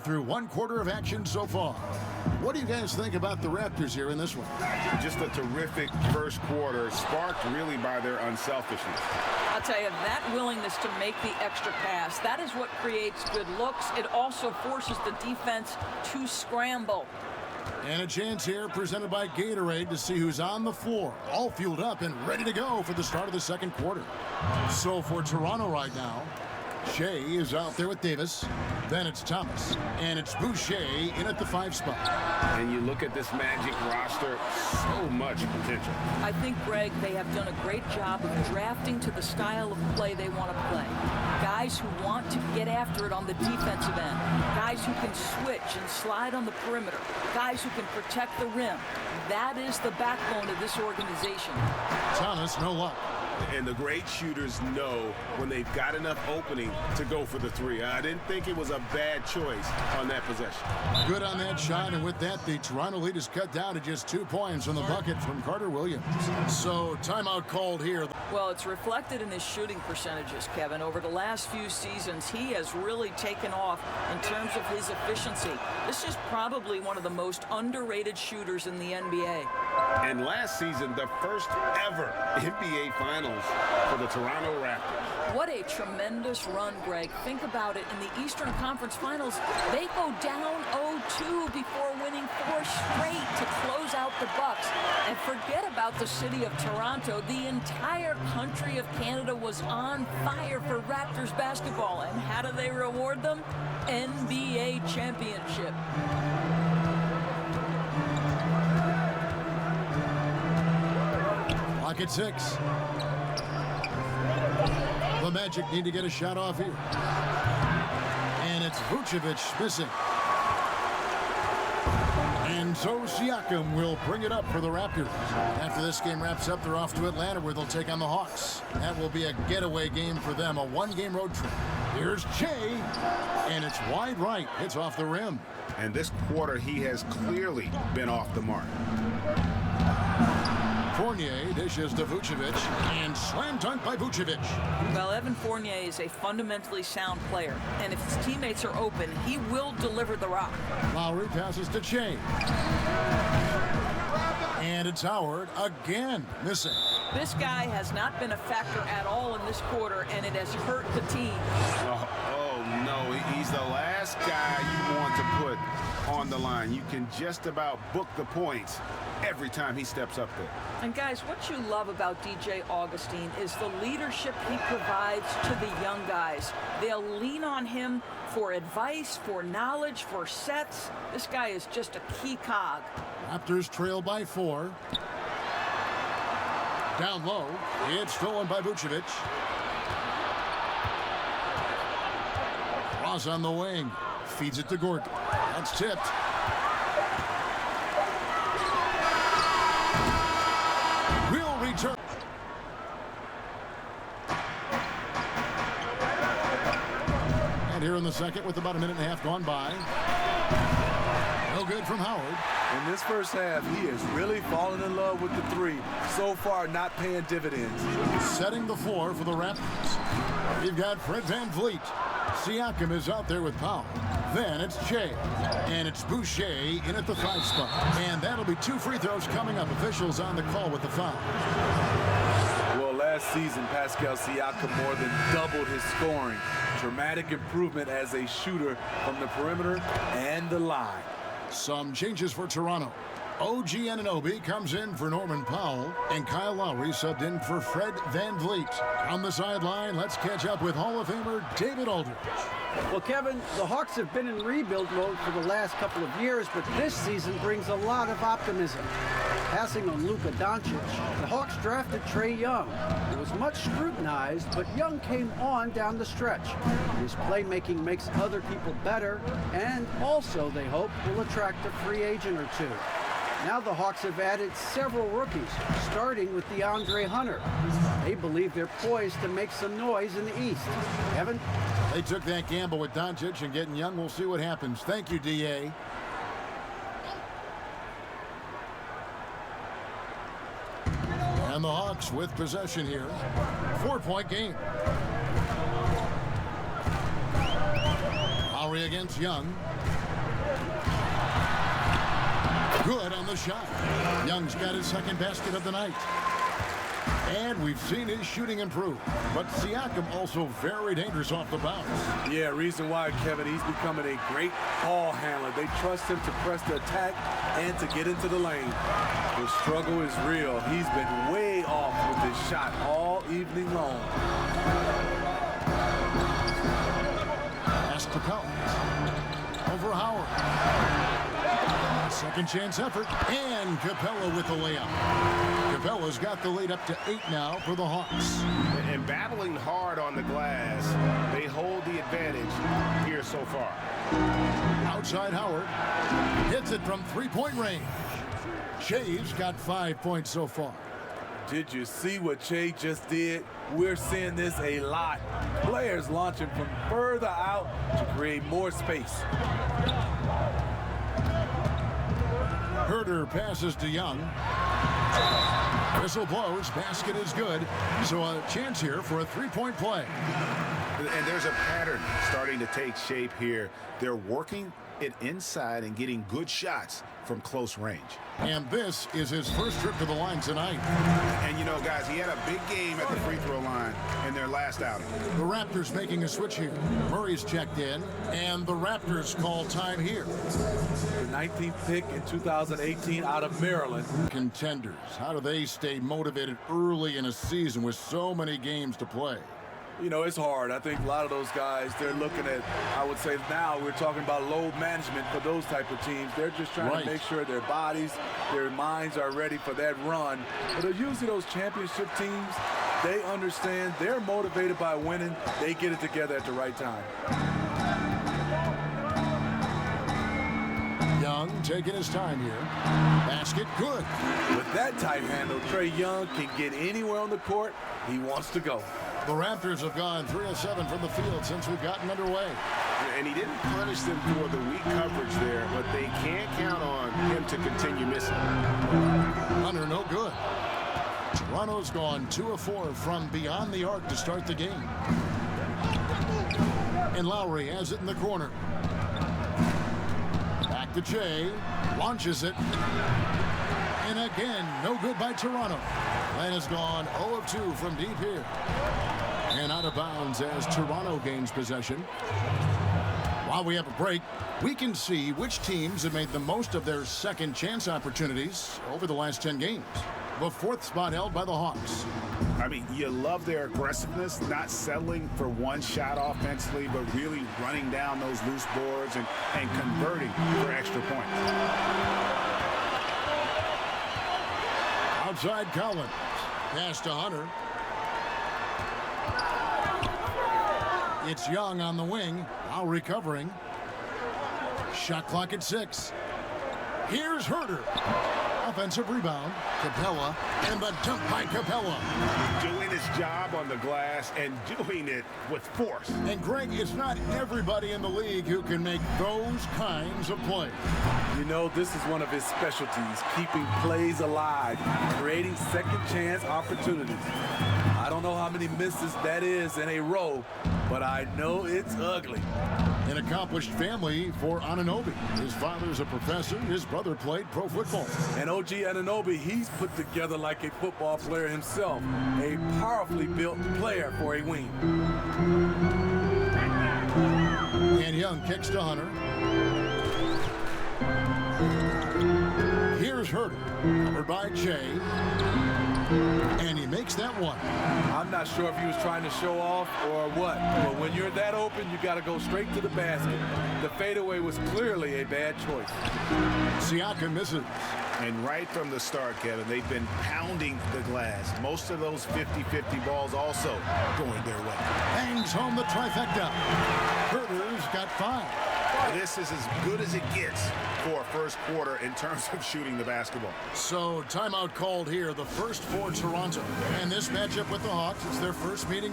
through one quarter of action so far. What do you guys think about the Raptors here in this one? Just a terrific first quarter, sparked really by their unselfishness. I'll tell you, that willingness to make the extra pass, that is what creates good looks. It also forces the defense to scramble. And a chance here presented by Gatorade to see who's on the floor, all fueled up and ready to go for the start of the second quarter. So for Toronto right now, Shea is out there with Davis. Then it's Thomas. And it's Boucher in at the 5 spot. And you look at this Magic roster, so much potential. I think, Greg, they have done a great job of drafting to the style of play they want to play. Guys who want to get after it on the defensive end. Guys who can switch and slide on the perimeter. Guys who can protect the rim. That is the backbone of this organization. Thomas, no luck. And the great shooters know when they've got enough opening to go for the three. I didn't think it was a bad choice on that possession. Good on that shot, and with that, the Toronto lead is cut down to just 2 points on the bucket from Carter Williams. So, timeout called here. Well, it's reflected in his shooting percentages, Kevin. Over the last few seasons, he has really taken off in terms of his efficiency. This is probably one of the most underrated shooters in the NBA. And last season, the first ever NBA Finals for the Toronto Raptors. What a tremendous run, Greg. Think about it. In the Eastern Conference Finals, they go down 0-2 before winning 4 straight to close out the Bucks. And forget about the city of Toronto. The entire country of Canada was on fire for Raptors basketball. And how do they reward them? NBA championship. Clock at 6. The Magic need to get a shot off here. And it's Vucevic missing. And so Siakam will bring it up for the Raptors. After this game wraps up, they're off to Atlanta where they'll take on the Hawks. That will be a getaway game for them, a 1-game road trip. Here's Shea, and it's wide right. It's off the rim. And this quarter, he has clearly been off the mark. Fournier dishes to Vucevic, and slam dunk by Vucevic. Well, Evan Fournier is a fundamentally sound player, and if his teammates are open, he will deliver the rock. Lowry passes to Shea. And it's Howard again, missing. This guy has not been a factor at all in this quarter, and it has hurt the team. Oh no, he's the last guy you want to put on the line. You can just about book the points every time he steps up there. And guys, what you love about DJ Augustin is the leadership he provides to the young guys. They'll lean on him for advice, for knowledge, for sets. This guy is just a key cog. Raptors trail by 4. Down low, it's stolen by Vucevic. Ross on the wing, feeds it to Gordon. That's tipped. Will return. And here in the second with about a minute and a half gone by. No good from Howard. In this first half, he has really fallen in love with the three. So far, not paying dividends. Setting the floor for the Raptors. You've got Fred VanVleet. Siakam is out there with Powell. Then it's Shea. And it's Boucher in at the 5 spot. And that'll be 2 free throws coming up. Officials on the call with the foul. Well, last season, Pascal Siakam more than doubled his scoring. Dramatic improvement as a shooter from the perimeter and the line. Some changes for Toronto. OG Anunoby comes in for Norman Powell, and Kyle Lowry subbed in for Fred VanVleet. On the sideline, let's catch up with Hall of Famer David Aldridge. Well, Kevin, the Hawks have been in rebuild mode for the last couple of years, but this season brings a lot of optimism. Passing on Luka Doncic, the Hawks drafted Trae Young. He was much scrutinized, but Young came on down the stretch. His playmaking makes other people better, and also, they hope, will attract a free agent or two. Now the Hawks have added several rookies, starting with DeAndre Hunter. They believe they're poised to make some noise in the East. Kevin? They took that gamble with Doncic and getting Young. We'll see what happens. Thank you, D.A. And the Hawks with possession here. 4-point game. Lowry against Young. Good on the shot. Young's got his second basket of the night. And we've seen his shooting improve. But Siakam also very dangerous off the bounce. Yeah, reason why, Kevin, he's becoming a great ball handler. They trust him to press the attack and to get into the lane. The struggle is real. He's been way off with his shot all evening long. Pass to Collins. Over Howard. Second chance effort. And Capella with the layup. Capella's got the lead up to 8 now for the Hawks. And battling hard on the glass, they hold the advantage here so far. Outside Howard. Hits it from three-point range. Shea's got 5 points so far. Did you see what Shea just did? We're seeing this a lot. Players launching from further out to create more space. Herder passes to Young. Whistle blows. Basket is good. So a chance here for a three-point play. And there's a pattern starting to take shape here. They're working it inside and getting good shots from close range. And this is his first trip to the line tonight. And, you know, guys, he had a big game at the free throw line in their last outing. The Raptors making a switch here. Murray's checked in, and the Raptors call time here. The 19th pick in 2018 out of Maryland. Contenders, how do they stay motivated early in a season with so many games to play? You know, it's hard. I think a lot of those guys, they're looking at, I would say now we're talking about load management for those type of teams. They're just trying to make sure their bodies, their minds are ready for that run. But usually those championship teams, they understand, they're motivated by winning. They get it together at the right time. Young taking his time here. Basket good. With that tight handle, Trae Young can get anywhere on the court he wants to go. The Raptors have gone 3 of 7 from the field since we've gotten underway. And he didn't punish them for the weak coverage there, but they can't count on him to continue missing. Hunter no good. Toronto's gone 2 of 4 from beyond the arc to start the game. And Lowry has it in the corner. Back to Shea. Launches it. And again, no good by Toronto. Len has gone 0 of 2 from deep here. And out of bounds as Toronto gains possession. While we have a break, we can see which teams have made the most of their second chance opportunities over the last 10 games. The 4th spot held by the Hawks. I mean, you love their aggressiveness, not settling for one shot offensively, but really running down those loose boards and converting for extra points. Outside Collins. Pass to Hunter. It's Young on the wing. Now recovering. Shot clock at 6. Here's Herder. Offensive rebound. Capella. And the dunk by Capella. Doing his job on the glass and doing it with force. And Greg, it's not everybody in the league who can make those kinds of plays. You know, this is one of his specialties, keeping plays alive, creating second chance opportunities. I don't know how many misses that is in a row, but I know it's ugly. An accomplished family for Anunoby. His father's a professor. His brother played pro football. And OG Anunoby, he's put together like a football player himself. A powerfully built player for a wing. And Young kicks to Hunter. Here's Herder. Covered by Shea. And he makes that one. I'm not sure if he was trying to show off or what, but when you're that open, you got to go straight to the basket. The fadeaway was clearly a bad choice. Siakam misses. And right from the start, Kevin, they've been pounding the glass. Most of those 50-50 balls also going their way. Bangs home the trifecta. Herder's got 5. This is as good as it gets for a first quarter in terms of shooting the basketball. So timeout called here, the first for Toronto. And this matchup with the Hawks, it's their first meeting